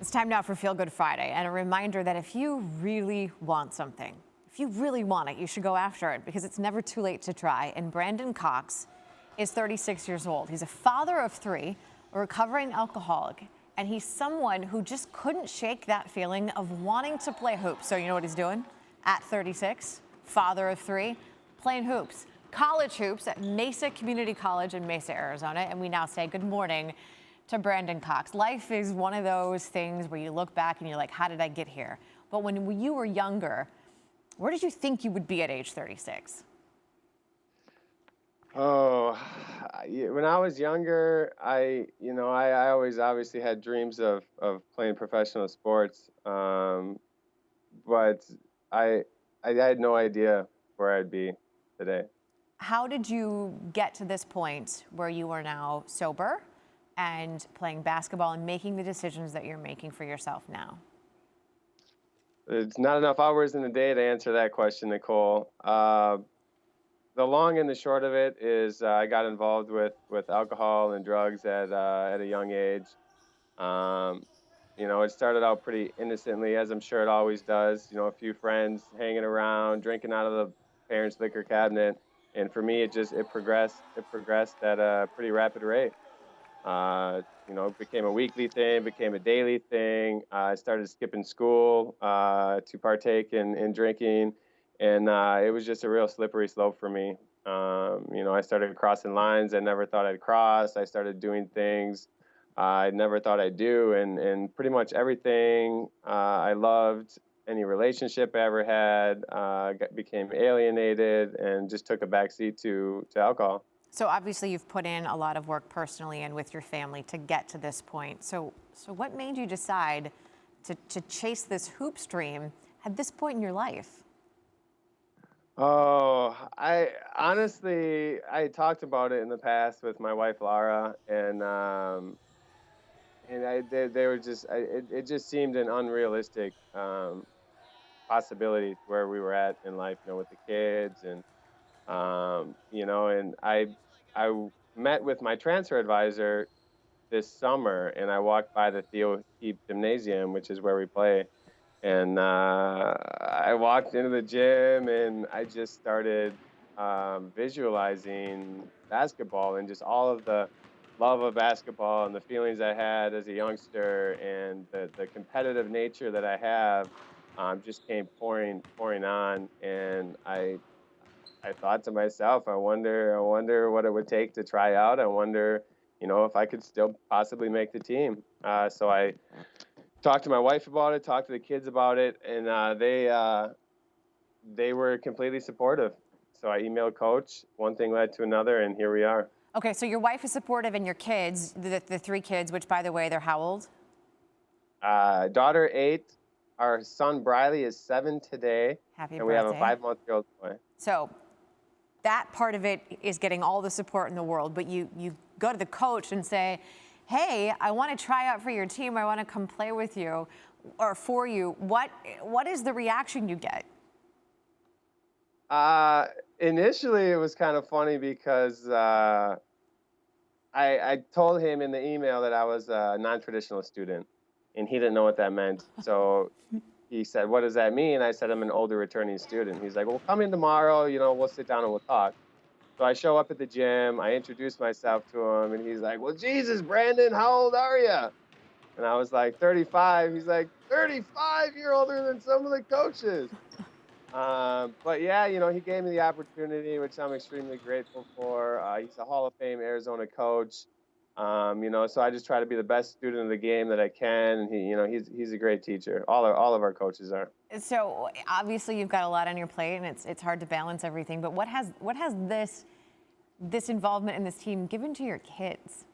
It's time now for Feel Good Friday, and a reminder that if you really want something, if you really want it, you should go after it because it's never too late to try. And Brandon Cox is 36 years old. He's a father of three, a recovering alcoholic, and he's someone who just couldn't shake that feeling of wanting to play hoops. So you know what he's doing? At 36, father of three, playing hoops, college hoops at Mesa Community College in Mesa, Arizona. And we now say good morning to Brandon Cox. Life is one of those things where you look back and you're like, how did I get here? But when you were younger, where did you think you would be at age 36? Oh, when I was younger, I always obviously had dreams of playing professional sports, but I, I had no idea where I'd be today. How did you get to this point where you are now sober and playing basketball and making the decisions that you're making for yourself now? It's not enough hours in the day to answer that question, Nicole. The long and the short of it is I got involved with alcohol and drugs at a young age. Um, it started out pretty innocently, as I'm sure it always does. A few friends hanging around, drinking out of the parents' liquor cabinet, and for me, it progressed. It progressed at a pretty rapid rate. It became a weekly thing, became a daily thing. I started skipping school to partake in drinking, and it was just a real slippery slope for me. I started crossing lines I never thought I'd cross. I started doing things I never thought I'd do, and pretty much everything I loved, any relationship I ever had, became alienated and just took a backseat to alcohol. So obviously you've put in a lot of work personally and with your family to get to this point. So what made you decide to chase this hoops dream at this point in your life? Oh, I honestly, I talked about it in the past with my wife Laura, and they were just, it just seemed an unrealistic possibility where we were at in life, with the kids, and met with my transfer advisor this summer, and I walked by the Theo Heap Gymnasium, which is where we play, and I walked into the gym and I just started visualizing basketball and just all of the love of basketball and the feelings I had as a youngster and the competitive nature that I have just came pouring on. And I thought to myself, I wonder what it would take to try out. I wonder, if I could still possibly make the team. So I talked to my wife about it, talked to the kids about it, and they were completely supportive. So I emailed coach. One thing led to another, and here we are. Okay, so your wife is supportive and your kids, the three kids, which by the way, they're how old? Daughter 8, our son Briley is 7 today, Happy and we have a birthday. 5-month-old boy. So that part of it is getting all the support in the world, but you go to the coach and say, hey, I want to try out for your team. I want to come play with you or for you. What is the reaction you get? Initially, it was kind of funny because I told him in the email that I was a non-traditional student, and he didn't know what that meant. So he said, "What does that mean?" I said, "I'm an older returning student." He's like, "Well, come in tomorrow. We'll sit down and we'll talk." So I show up at the gym. I introduce myself to him, and he's like, "Well, Jesus, Brandon, how old are you?" And I was like, 35. He's like, 35? You're older than some of the coaches. But yeah, he gave me the opportunity, which I'm extremely grateful for. He's a Hall of Fame Arizona coach. So I just try to be the best student of the game that I can. And he's a great teacher. All of our coaches are. So obviously you've got a lot on your plate and it's hard to balance everything, but what has this involvement in this team given to your kids?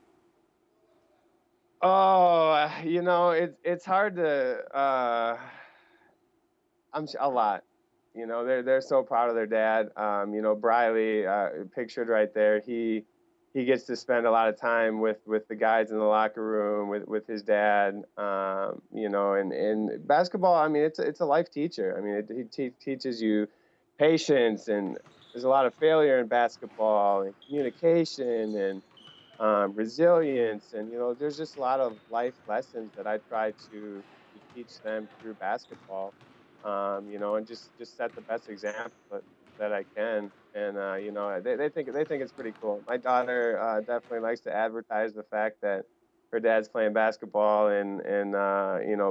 Oh, it's hard to. A lot. They're so proud of their dad. Briley, pictured right there. He gets to spend a lot of time with the guys in the locker room with his dad. And basketball. I mean, it's a life teacher. I mean, he teaches you patience, and there's a lot of failure in basketball and communication, and resilience, and there's just a lot of life lessons that I try to teach them through basketball. And just set the best example that I can. And they think it's pretty cool. My daughter definitely likes to advertise the fact that her dad's playing basketball, and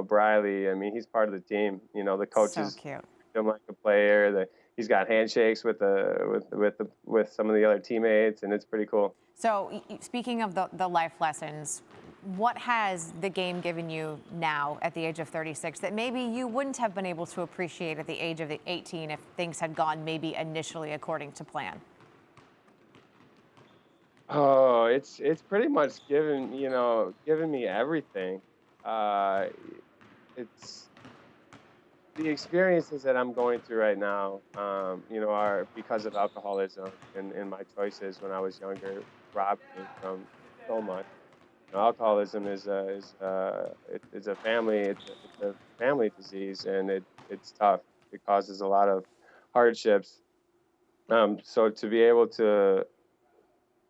Briley. I mean, he's part of the team. The So coaches cute. treat him like a player. He's got handshakes with some of the other teammates, and it's pretty cool. So, speaking of the life lessons, what has the game given you now at the age of 36 that maybe you wouldn't have been able to appreciate at the age of 18 if things had gone maybe initially according to plan? Oh, it's pretty much given me everything. Uh, it's the experiences that I'm going through right now, are because of alcoholism and my choices when I was younger robbed me from so much. Alcoholism is a family it's a family disease, and it's tough. It causes a lot of hardships. So to be able to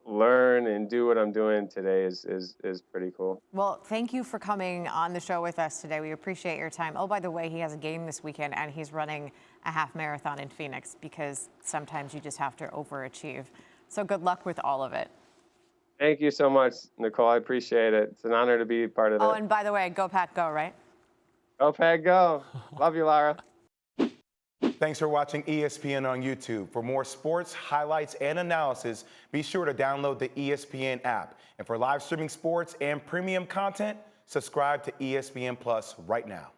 learn and do what I'm doing today is pretty cool. Well, thank you for coming on the show with us today. We appreciate your time. Oh, by the way, he has a game this weekend and he's running a half marathon in Phoenix because sometimes you just have to overachieve. So good luck with all of it. Thank you so much, Nicole. I appreciate it. It's an honor to be part of Oh, it. and by the way, go Pack, go, right? Go Pack, go! Love you, Lara. Thanks for watching ESPN on YouTube. For more sports, highlights, and analysis, be sure to download the ESPN app. And for live streaming sports and premium content, subscribe to ESPN Plus right now.